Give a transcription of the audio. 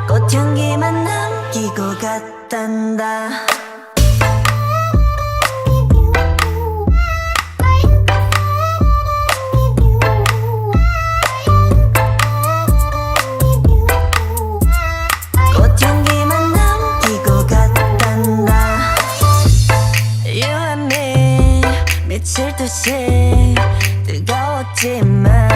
꽃향기만 남기고 갔단다. 꽃향기만 남기고 갔단다. You and me 미칠 듯이 뜨거웠지만